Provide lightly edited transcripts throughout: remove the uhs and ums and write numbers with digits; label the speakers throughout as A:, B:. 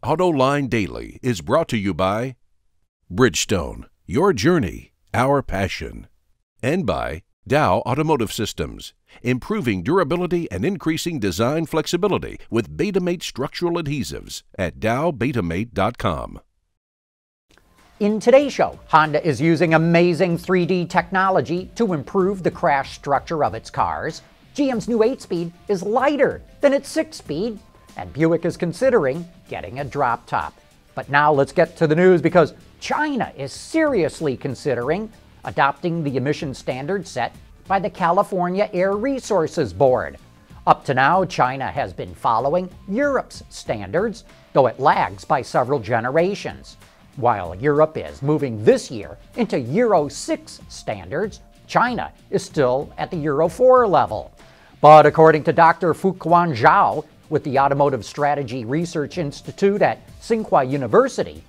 A: Autoline Daily is brought to you by Bridgestone, your journey, our passion, and by Dow Automotive Systems, improving durability and increasing design flexibility with Betamate structural adhesives at dowbetamate.com.
B: In today's show, Honda is using amazing 3D technology to improve the crash structure of its cars. GM's new 8-speed is lighter than its 6-speed, and Buick is considering getting a drop top. But now let's get to the news, because China is seriously considering adopting the emission standard set by the California Air Resources Board. Up to now, China has been following Europe's standards, though it lags by several generations. While Europe is moving this year into Euro 6 standards, China is still at the Euro 4 level. But according to Dr. Fuquan Zhao with the Automotive Strategy Research Institute at Tsinghua University,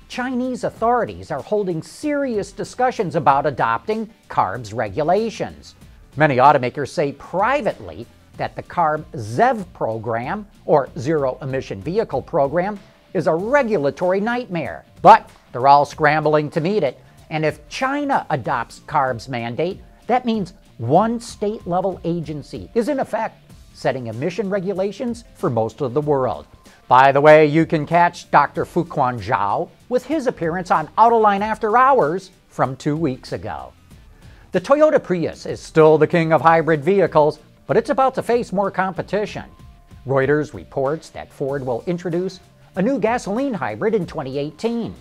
B: Chinese authorities are holding serious discussions about adopting CARB's regulations. Many automakers say privately that the CARB ZEV program, or Zero Emission Vehicle Program, is a regulatory nightmare. But they're all scrambling to meet it. And if China adopts CARB's mandate, that means one state-level agency is in effect setting emission regulations for most of the world. By the way, you can catch Dr. Fuquan Zhao with his appearance on Autoline After Hours from 2 weeks ago. The Toyota Prius is still the king of hybrid vehicles, but it's about to face more competition. Reuters reports that Ford will introduce a new gasoline hybrid in 2018.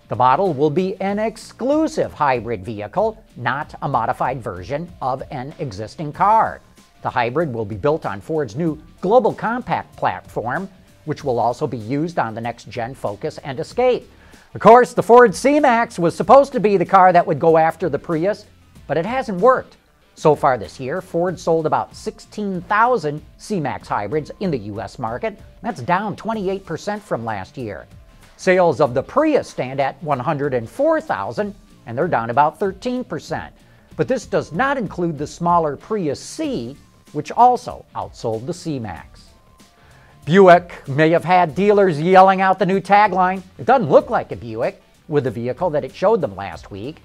B: The model will be an exclusive hybrid vehicle, not a modified version of an existing car. The hybrid will be built on Ford's new Global Compact platform, which will also be used on the next-gen Focus and Escape. Of course, the Ford C-Max was supposed to be the car that would go after the Prius, but it hasn't worked. So far this year, Ford sold about 16,000 C-Max hybrids in the U.S. market. That's down 28% from last year. Sales of the Prius stand at 104,000, and they're down about 13%. But this does not include the smaller Prius C, which also outsold the C-Max. Buick may have had dealers yelling out the new tagline, "It doesn't look like a Buick," with the vehicle that it showed them last week.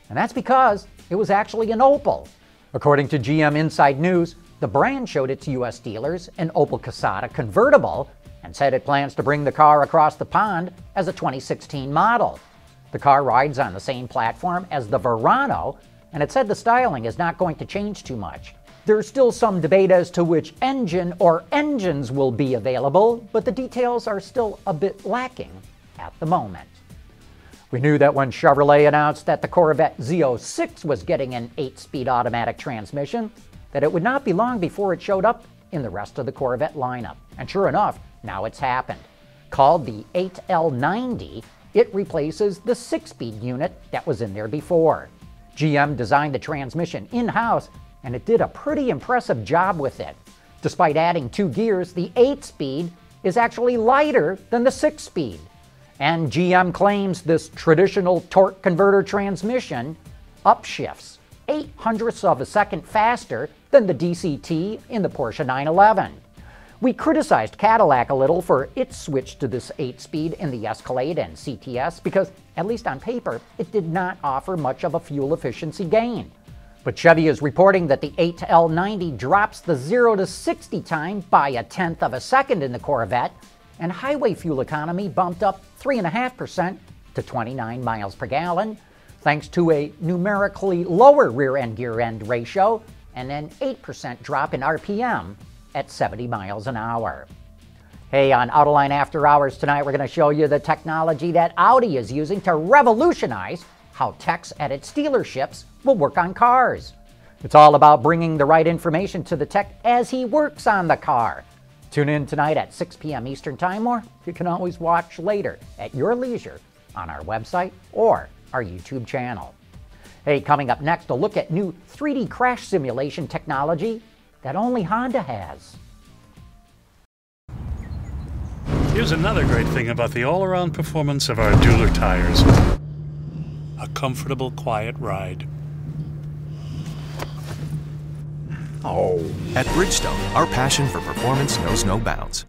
B: And that's because it was actually an Opel. According to GM Inside News, the brand showed its U.S. dealers an Opel Casada convertible and said it plans to bring the car across the pond as a 2016 model. The car rides on the same platform as the Verano, and it said the styling is not going to change too much. There's still some debate as to which engine or engines will be available, but the details are still a bit lacking at the moment. We knew that when Chevrolet announced that the Corvette Z06 was getting an 8-speed automatic transmission, that it would not be long before it showed up in the rest of the Corvette lineup. And sure enough, now it's happened. Called the 8L90, it replaces the 6-speed unit that was in there before. GM designed the transmission in-house, and it did a pretty impressive job with it. Despite adding 2 gears, the 8-speed is actually lighter than the 6-speed. And GM claims this traditional torque converter transmission upshifts 0.08 of a second faster than the DCT in the Porsche 911. We criticized Cadillac a little for its switch to this 8-speed in the Escalade and CTS because, at least on paper, it did not offer much of a fuel efficiency gain. But Chevy is reporting that the 8L90 drops the 0 to 60 time by 1/10 of a second in the Corvette, and highway fuel economy bumped up 3.5% to 29 miles per gallon, thanks to a numerically lower rear-end gear-end ratio and an 8% drop in RPM at 70 miles an hour. Hey, on Autoline After Hours tonight, we're going to show you the technology that Audi is using to revolutionize how techs at its dealerships will work on cars. It's all about bringing the right information to the tech as he works on the car. Tune in tonight at 6 p.m. Eastern Time, or you can always watch later at your leisure on our website or our YouTube channel. Hey, coming up next, a look at new 3D crash simulation technology that only Honda has.
C: Here's another great thing about the all-around performance of our Dueler tires. A comfortable, quiet ride.
D: At Bridgestone, our passion for performance knows no bounds.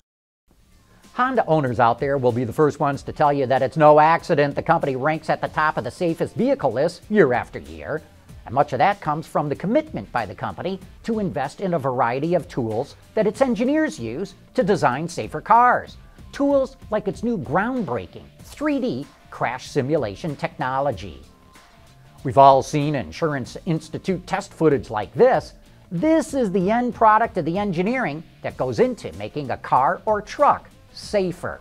B: Honda owners out there will be the first ones to tell you that it's no accident the company ranks at the top of the safest vehicle list year after year. And much of that comes from the commitment by the company to invest in a variety of tools that its engineers use to design safer cars. Tools like its new groundbreaking 3D crash simulation technology. We've all seen Insurance Institute test footage like this. This is the end product of the engineering that goes into making a car or truck safer.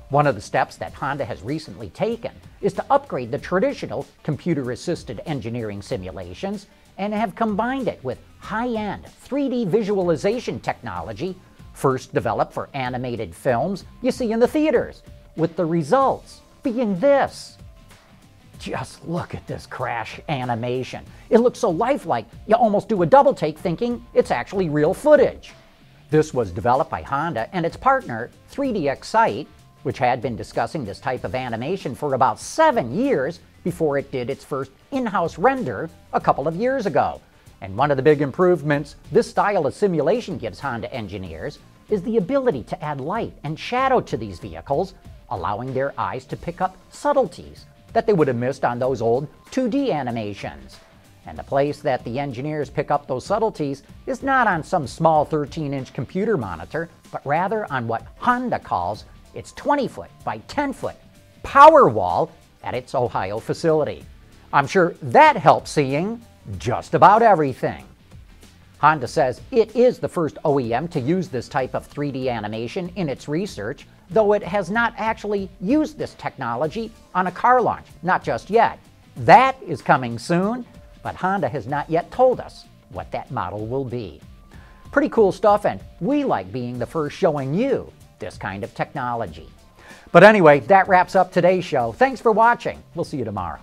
B: One of the steps that Honda has recently taken is to upgrade the traditional computer-assisted engineering simulations and have combined it with high-end 3D visualization technology, first developed for animated films you see in the theaters, with the results being this. Just look at this crash animation. It looks so lifelike, you almost do a double take thinking it's actually real footage. This was developed by Honda and its partner, 3D Excite, which had been discussing this type of animation for about 7 years before it did its first in-house render a couple of years ago. And one of the big improvements this style of simulation gives Honda engineers is the ability to add light and shadow to these vehicles, allowing their eyes to pick up subtleties that they would have missed on those old 2D animations. And the place that the engineers pick up those subtleties is not on some small 13-inch computer monitor, but rather on what Honda calls its 20-foot by 10-foot power wall at its Ohio facility. I'm sure that helps seeing just about everything. Honda says it is the first OEM to use this type of 3D animation in its research, though it has not actually used this technology on a car launch, not just yet. That is coming soon, but Honda has not yet told us what that model will be. Pretty cool stuff, and we like being the first showing you this kind of technology. But anyway, that wraps up today's show. Thanks for watching. We'll see you tomorrow.